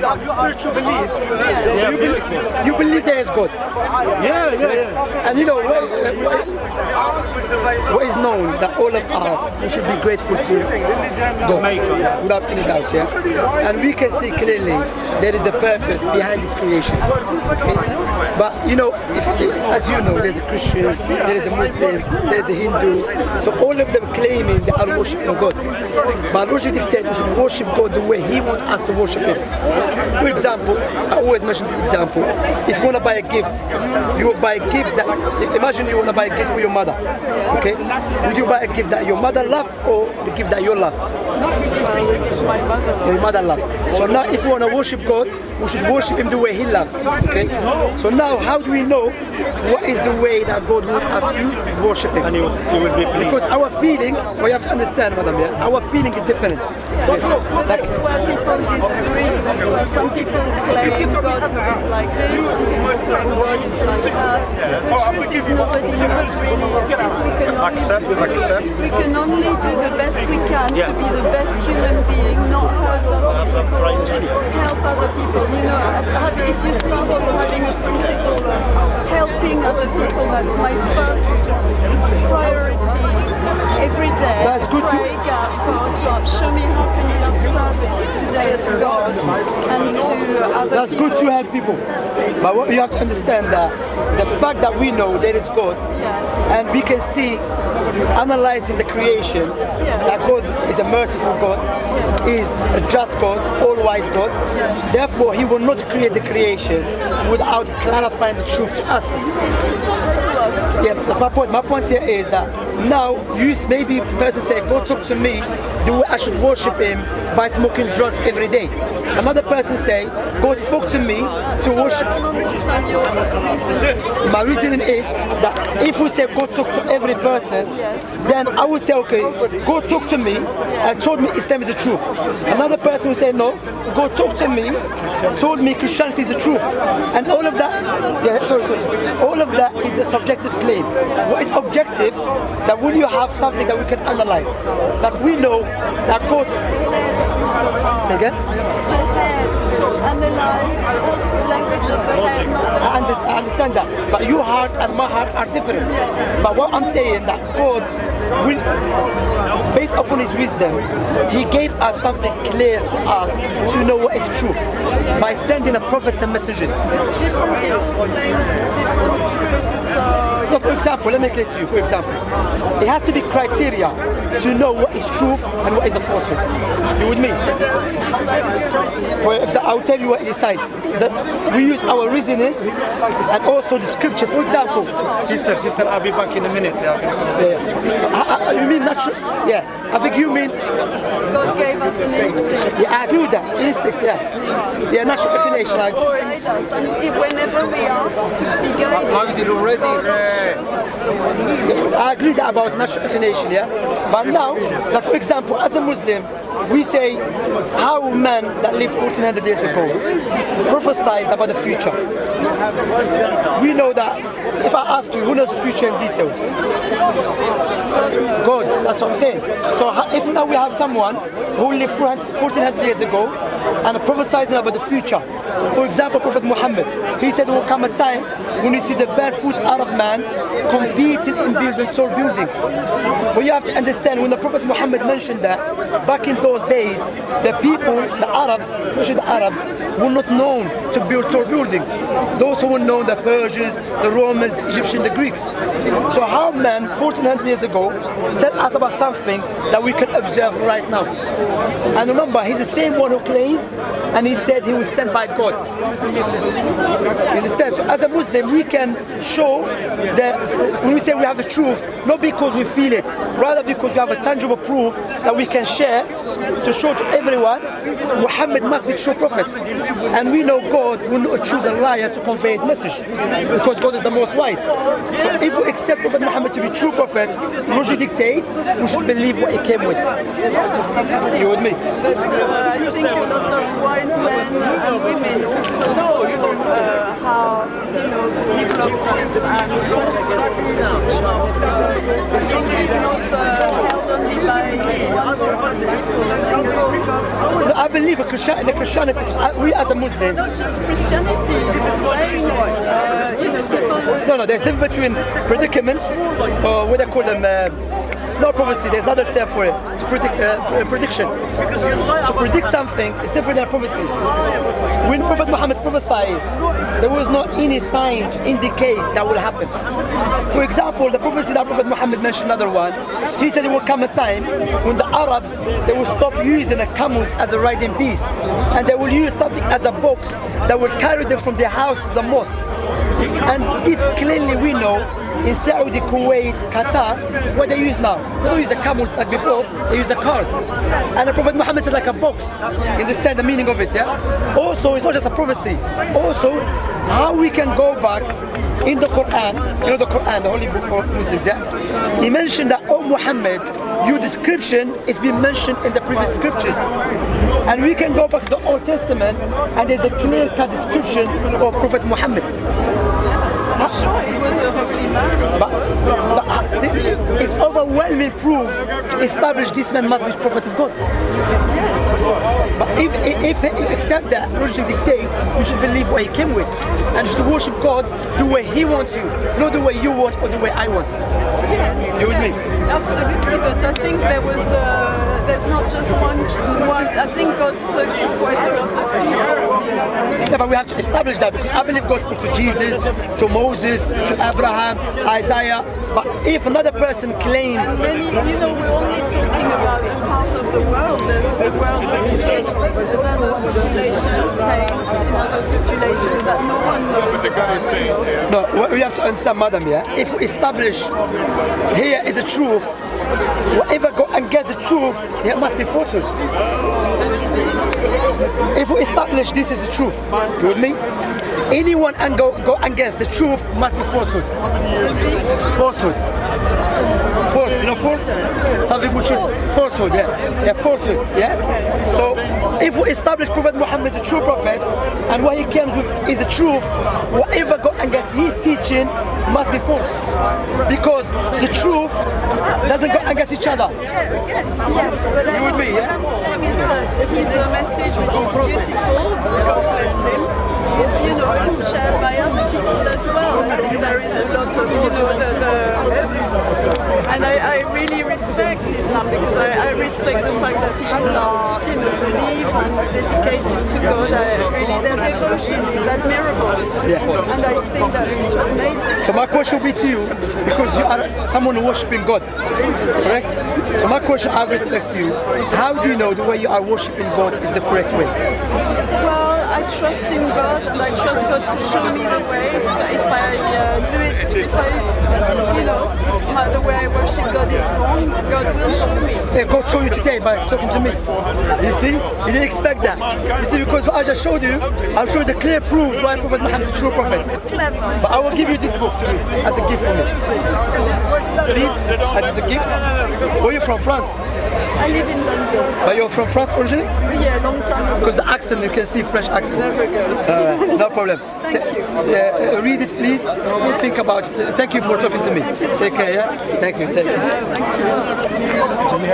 you have spiritual beliefs. So you believe there is God. Yeah. And you know what is known that all of us we should be grateful to God, without any doubt. Yeah. And we can see clearly there is a purpose behind this creation. Okay? But you know, as you know, there's a Christians, there's a Muslims, there's a Hindu. So all of them claiming they are worshiping God. But logic dictates we should worship God the way He wants us to worship Him. For example, I always mention this example. If you want to buy a gift, you will buy a gift that, imagine you want to buy a gift for your mother. Okay? Would you buy a gift that your mother loves or the gift that you love? Your mother loves. So now if you want to worship God, we should worship Him the way He loves. Okay? So now how do we know what is the way that God wants us to worship Him? And He will be pleased. Because our feeling, well, you have to understand, madam, yeah? Our feeling is different. That's where people disagree. Some people claim God is like this, some people say God is like that. The truth is nobody knows really. We can only do the best we can to be the best human being, not hurt other people, help other people. You know, if you start off having a principle of helping other people, that's my first priority every day. That's good to God, show me how can be of service today to God and to other That's people. good to help people. But what you have to understand that the fact that we know there is God and we can see analyzing the creation that God is a merciful God, is a just God, all-wise God. Therefore, He will not create the creation without clarifying the truth to us. He talks to us. Yeah, that's my point. My point here is that now you maybe the person say, "God talk to me the way I should worship Him by smoking drugs every day." Another person say, "God spoke to me to worship." My reasoning is that if we say God talk to every person, then I would say, okay, God talked to me and told me Islam is the truth. Another person will say, no, God talked to me, told me Christianity is the truth. And all of that, all of that is a subjective claim. What is objective, that when you have something that we can analyze, that we know that God, say again? I understand that, but your heart and my heart are different. But what I'm saying that God, based upon His wisdom, He gave us something clear to us to know what is the truth by sending a prophets and messages. No, for example, let me clear to you. For example, it has to be criteria to know what is truth and what is a falsehood. You with me? For example, I'll tell you what it decides. That we use our reasoning and also the scriptures. For example, Sister, I'll be back in a minute. You mean natural? Yes. I think you mean God gave us an instinct. Yeah, I agree with that. Instinct, yeah. Yeah, natural inclination. And whenever we ask to be guided, I agree that about natural inclination, yeah. But now, like for example, as a Muslim, we say how men that lived 1400 years ago prophesied about the future. We know that if I ask you who knows the future in details, God, that's what I'm saying. So if now we have someone who lived 1400 years ago and prophesizing about the future, for example, Prophet Muhammad, he said there will come a time when you see the barefoot Arab man competing in building tall buildings. But you have to understand, when the Prophet Muhammad mentioned that, back in those days, the people, the Arabs, especially the Arabs, were not known to build tall buildings. Those who were known, the Persians, the Romans, the Egyptians, the Greeks. So how man 1400 years ago tell us about something that we can observe right now? And remember, he's the same one who claimed, and he said he was sent by God. You understand? So as a Muslim, we can show that when we say we have the truth, not because we feel it, rather because we have a tangible proof that we can share to show to everyone Muhammad must be true prophet. And we know God will not choose a liar to convey his message, because God is the most wise. So if we accept Prophet Muhammad to be true prophet, logic dictates we should believe what he came with. You with me? But I think a lot of wise men and women also saw how, developments and I think it's not held only by I believe in Christianity. We as a Muslims. Not just Christianity, saints, people. No, there's a difference between predicaments, or what they call them, not prophecy, there's another term for it, to prediction. To predict something is different than prophecies. When Prophet Muhammad prophesies, there was not any signs to indicate that will happen. For example, the prophecy that Prophet Muhammad mentioned, another one, he said there will come a time when the Arabs, they will stop using the camels as a riding beast, and they will use something as a box that will carry them from their house to the mosque. And this clearly we know in Saudi, Kuwait, Qatar, what they use now. They don't use the camels like before, they use the cars. And the Prophet Muhammad said like a box. You understand the meaning of it, yeah? Also, it's not just a prophecy. Also, how we can go back in the Quran, you know the Quran, the holy book for Muslims, yeah? He mentioned that, oh Muhammad, your description is being mentioned in the previous scriptures. And we can go back to the Old Testament and there's a clear-cut description of Prophet Muhammad. I'm sure he was a holy man. But it's overwhelming proofs to establish this man must be prophet of God. Yes. But if you accept that logic dictates, you should believe what he came with. And you should worship God the way he wants you, not the way you want or the way I want. You with me? Absolutely, but I think there's not just one. I think God spoke to quite a lot of people. Yeah, but we have to establish that because I believe God spoke to Jesus, to Moses, to Abraham, Isaiah. But if another person claims... Many, we're only talking about a part of the world. There's the world is huge. There's other populations, saints in other populations that no one knows about. No, what we have to understand, madam, yeah? If we establish here is the truth, whatever go against the truth, it must be falsehood. If we establish this is the truth, you with me? Anyone and go against the truth must be falsehood. Falsehood. False, you know false? Something which is falsehood, yeah. Yeah, falsehood, yeah? So, if we establish Prophet Muhammad as a true prophet, and what he comes with is the truth, whatever go against his teaching must be false. Because the truth doesn't go against each other. Yes, but You with me, yeah? what I'm saying is that his message, which is beautiful, God bless him, is, shared by other people as well. I think there is a lot of, and I really respect Islam because I respect the fact that people are, believe and dedicated to God. Their devotion is admirable. Yeah. And I think that's amazing. So my question will be to you, because you are someone worshiping God, correct? So my question I have respect to you, how do you know the way you are worshiping God is the correct way? Well, I trust in God and I trust God to show me the way. If I do it, the way I worship God is wrong, God will show me. Yeah, God showed you today by talking to me. You see? You didn't expect that. You see, because what I just showed you, I'm showing the clear proof why Prophet Muhammad is a true prophet. Clever. But I will give you this book to me as a gift for me. Please, as a gift. Where are you from? France? I live in London. But you're from France originally? Yeah, long time ago. Because the accent, you can see French accent. Never goes. No problem. Thank you. Read it, please. Think about it. Thank you for talking to me. Take care, yeah? Thank you. Take care. Thank you.